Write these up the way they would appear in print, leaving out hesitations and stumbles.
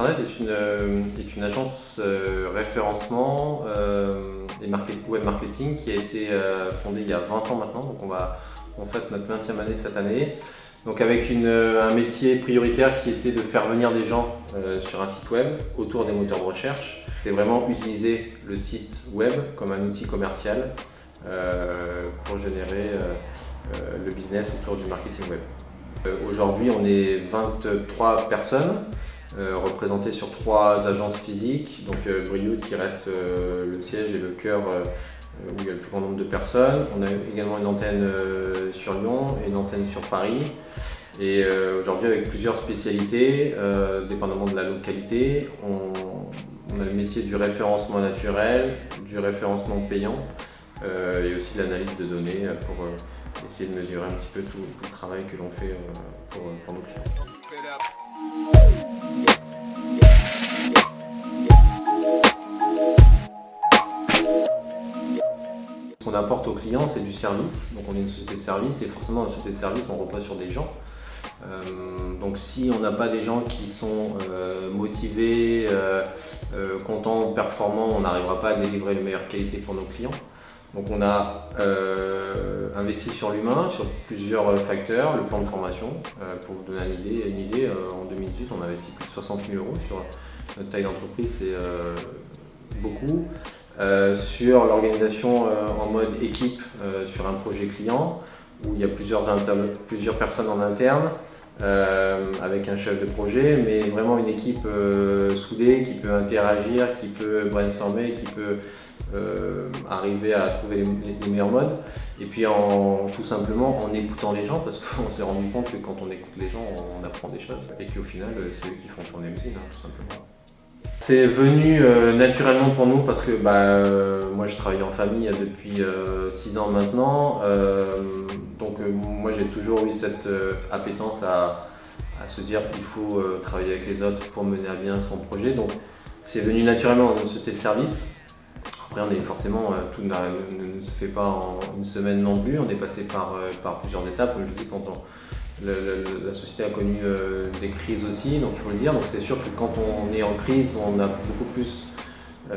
Internet est une agence référencement et web marketing qui a été fondée il y a 20 ans maintenant. Donc on fête notre 20e année cette année. Donc avec un métier prioritaire qui était de faire venir des gens sur un site web autour des moteurs de recherche. C'est vraiment utiliser le site web comme un outil commercial pour générer le business autour du marketing web. Aujourd'hui, on est 23 personnes représentées sur 3 agences physiques. Donc Brioude qui reste le siège et le cœur où il y a le plus grand nombre de personnes. On a également une antenne sur Lyon et une antenne sur Paris. Et aujourd'hui, avec plusieurs spécialités, dépendamment de la localité, on a le métier du référencement naturel, du référencement payant et aussi de l'analyse de données pour essayer de mesurer un petit peu tout le travail que l'on fait pour nos clients. Ce qu'on apporte aux clients, c'est du service. Donc on est une société de service et forcément, dans une société de service, on repose sur des gens. Donc si on n'a pas des gens qui sont motivés, contents, performants, on n'arrivera pas à délivrer une meilleure qualité pour nos clients. Donc on a investi sur l'humain, sur plusieurs facteurs, le plan de formation. Pour vous donner une idée, en 2018 on a investi plus de 60 000 € sur notre taille d'entreprise, c'est beaucoup. Sur l'organisation en mode équipe sur un projet client où il y a plusieurs personnes en interne avec un chef de projet, mais vraiment une équipe soudée qui peut interagir, qui peut brainstormer, qui peut arriver à trouver les meilleurs modes. Et puis tout simplement en écoutant les gens, parce qu'on s'est rendu compte que quand on écoute les gens, on apprend des choses et qu'au final c'est eux qui font tourner l'usine, tout simplement. C'est venu naturellement pour nous parce que moi je travaille en famille depuis 6 ans maintenant, donc moi j'ai toujours eu cette appétence à se dire qu'il faut travailler avec les autres pour mener à bien son projet, donc c'est venu naturellement dans une société de service. Après forcément tout ne se fait pas en une semaine non plus, on est passé par plusieurs étapes, comme je dis, quand la société a connu des crises aussi, donc il faut le dire. Donc c'est sûr que quand on est en crise, on a beaucoup plus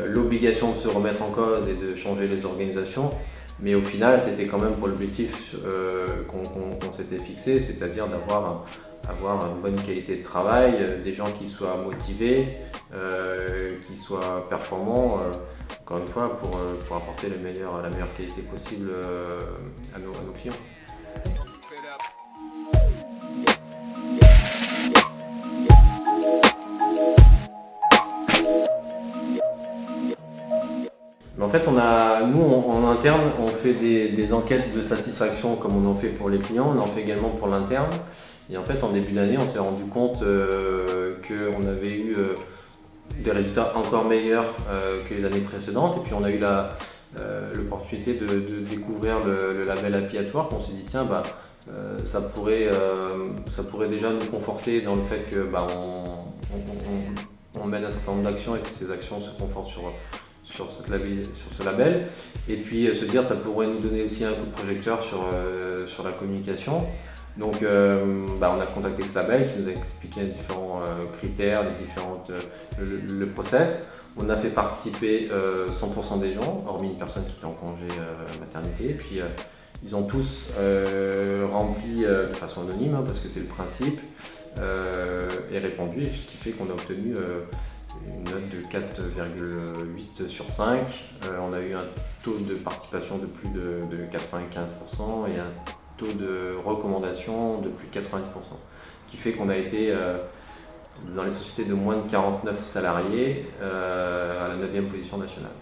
l'obligation de se remettre en cause et de changer les organisations. Mais au final, c'était quand même pour l'objectif qu'on s'était fixé, c'est-à-dire avoir une bonne qualité de travail, des gens qui soient motivés, qui soient performants, encore une fois, pour apporter la meilleure qualité possible à nos clients. En fait, nous en interne, on fait des enquêtes de satisfaction comme on en fait pour les clients, on en fait également pour l'interne. Et en fait, en début d'année, on s'est rendu compte qu'on avait eu des résultats encore meilleurs que les années précédentes. Et puis on a eu l'opportunité de découvrir le label Happy at Work. On s'est dit tiens, ça pourrait déjà nous conforter dans le fait que on mène un certain nombre d'actions et que ces actions se confortent sur ce label, et puis se dire ça pourrait nous donner aussi un coup de projecteur sur la communication. Donc on a contacté ce label qui nous a expliqué les différents critères, le process. On a fait participer 100% des gens, hormis une personne qui était en congé maternité, et puis ils ont tous rempli de façon anonyme, parce que c'est le principe, et répondu, ce qui fait qu'on a obtenu une note de 4,8 sur 5. On a eu un taux de participation de plus de 95% et un taux de recommandation de plus de 90%. Ce qui fait qu'on a été dans les sociétés de moins de 49 salariés à la 9e position nationale.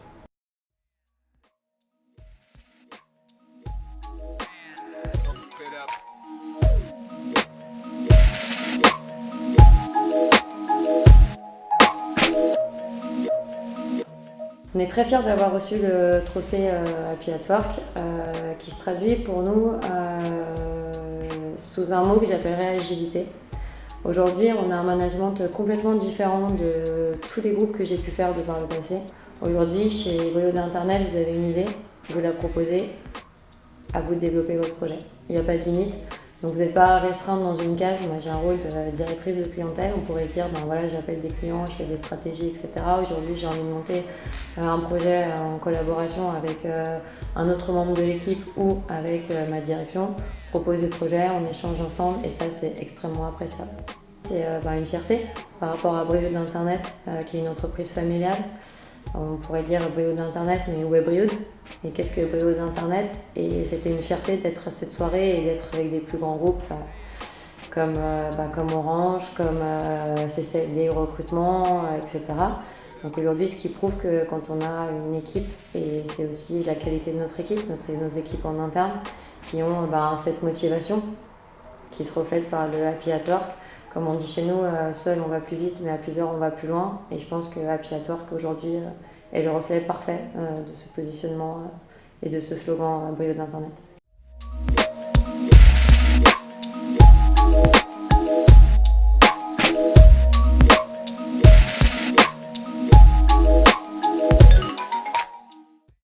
On est très fiers d'avoir reçu le trophée Happy at Work qui se traduit pour nous sous un mot que j'appellerais agilité. Aujourd'hui, on a un management complètement différent de tous les groupes que j'ai pu faire de par le passé. Aujourd'hui, chez Brioude Internet, vous avez une idée, vous la proposez, à vous de développer votre projet. Il n'y a pas de limite. Donc vous n'êtes pas restreinte dans une case. Moi j'ai un rôle de directrice de clientèle. On pourrait se dire, ben voilà, j'appelle des clients, je fais des stratégies, etc. Aujourd'hui j'ai envie de monter un projet en collaboration avec un autre membre de l'équipe ou avec ma direction. On propose des projets, on échange ensemble et ça c'est extrêmement appréciable. C'est une fierté par rapport à Brioude Internet, qui est une entreprise familiale. On pourrait dire Brioude Internet, mais où est Brioude? Et qu'est-ce que Brioude Internet? Et c'était une fierté d'être à cette soirée et d'être avec des plus grands groupes comme Orange, comme CCLD Recrutement, etc. Donc aujourd'hui, ce qui prouve que quand on a une équipe, et c'est aussi la qualité de notre équipe, nos équipes en interne, qui ont cette motivation qui se reflète par le Happy at Work. Comme on dit chez nous, seul on va plus vite, mais à plusieurs on va plus loin. Et je pense que Happy at Work aujourd'hui est le reflet parfait de ce positionnement et de ce slogan Brioude d'Internet.